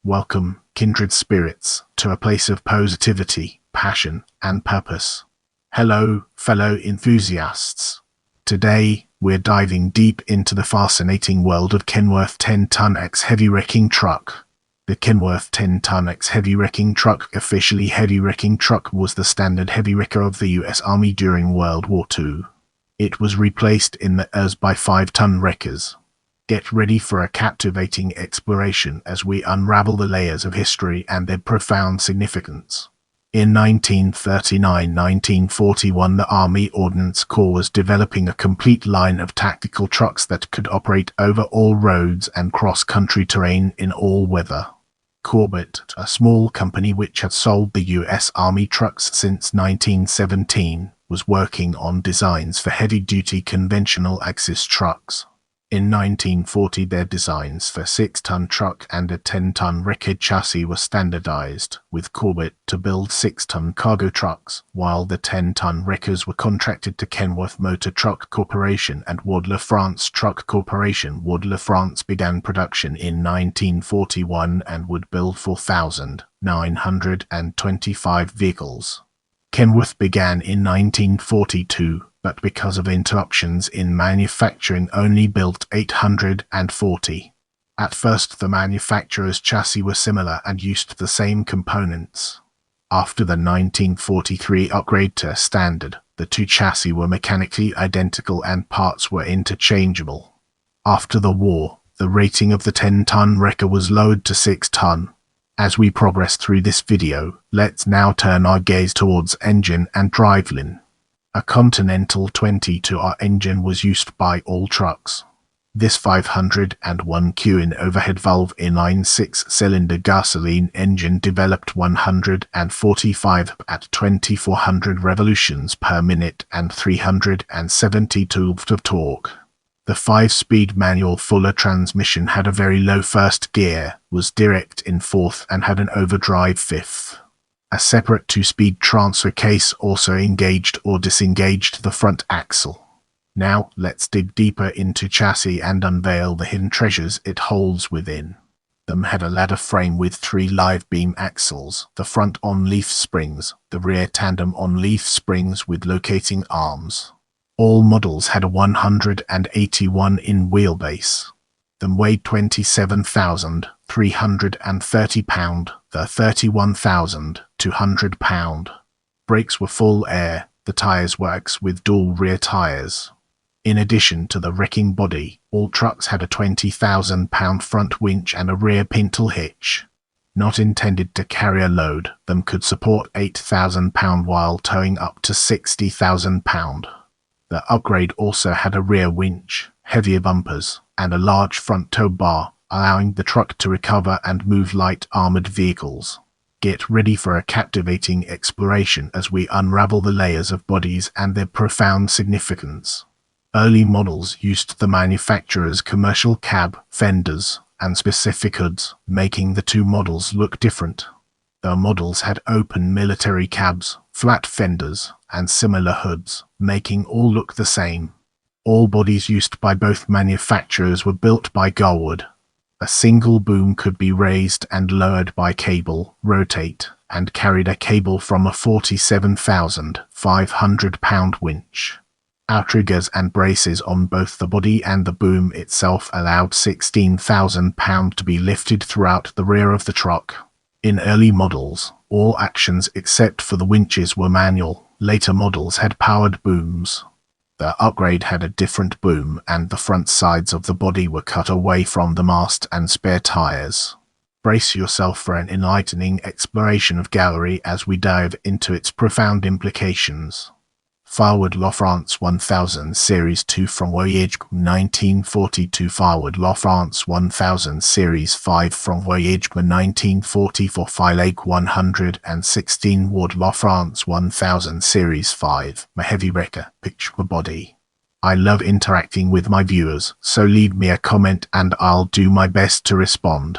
Welcome, kindred spirits, to a place of positivity, passion, and purpose. Hello, fellow enthusiasts. Today, we're diving deep into the fascinating world of Kenworth 10-ton X heavy wrecking truck. The Kenworth 10-ton X heavy wrecking truck, officially heavy wrecking truck, was the standard heavy wrecker of the US Army during World War II. It was replaced in the years by 5-ton wreckers. Get ready for a captivating exploration as we unravel the layers of history and their profound significance. In 1939-1941, the Army Ordnance Corps was developing a complete line of tactical trucks that could operate over all roads and cross-country terrain in all weather. Corbett, a small company which had sold the US Army trucks since 1917, was working on designs for heavy-duty conventional axis trucks. In 1940, their designs for 6-ton truck and a 10-ton wrecker chassis were standardized, with Corbett to build 6-ton cargo trucks, while the 10-ton wreckers were contracted to Kenworth Motor Truck Corporation and Ward-La-France Truck Corporation. Ward-La-France began production in 1941 and would build 4,925 vehicles. Kenworth began in 1942. But because of interruptions in manufacturing only built 840. At first the manufacturer's chassis were similar and used the same components. After the 1943 upgrade to standard, the two chassis were mechanically identical and parts were interchangeable. After the war, the rating of the 10-ton wrecker was lowered to 6-ton. As we progress through this video, let's now turn our gaze towards engine and driveline. A Continental 22R engine was used by all trucks. This 501 Q-in overhead valve inline 6-cylinder gasoline engine developed 145 at 2400 revolutions per minute and 372 of torque. The 5-speed manual Fuller transmission had a very low first gear, was direct in fourth and had an overdrive fifth. A separate 2-speed transfer case also engaged or disengaged the front axle. Now, let's dig deeper into chassis and unveil the hidden treasures it holds within. Them had a ladder frame with 3 live beam axles, the front on-leaf springs, the rear tandem on-leaf springs with locating arms. All models had a 181-in wheelbase. Them weighed 27,330 pound, the 31,200 pound. Brakes were full air, the tires works with dual rear tires. In addition to the wrecking body, all trucks had a 20,000 pound front winch and a rear pintle hitch. Not intended to carry a load, them could support 8,000 pound while towing up to 60,000 pound. The upgrade also had a rear winch, heavier bumpers, and a large front tow bar, allowing the truck to recover and move light armored vehicles. Get ready for a captivating exploration as we unravel the layers of bodies and their profound significance. Early models used the manufacturer's commercial cab, fenders, and specific hoods, making the two models look different. The models had open military cabs, flat fenders, and similar hoods, making all look the same. All bodies used by both manufacturers were built by Garwood. A single boom could be raised and lowered by cable, rotate, and carried a cable from a 47,500 pound winch. Outriggers and braces on both the body and the boom itself allowed 16,000 pound to be lifted throughout the rear of the truck. In early models, all actions except for the winches were manual. Later models had powered booms. The upgrade had a different boom and the front sides of the body were cut away from the mast and spare tires. Brace yourself for an enlightening exploration of gallery as we dive into its profound implications. Ward-La-France 1000 Series 2 from Voyage 1942. Ward-La-France 1000 Series 5 from Voyage 1944. Filag 116 Ward-La-France 1000 Series 5, my heavy wrecker, picture body. I love interacting with my viewers, so leave me a comment and I'll do my best to respond.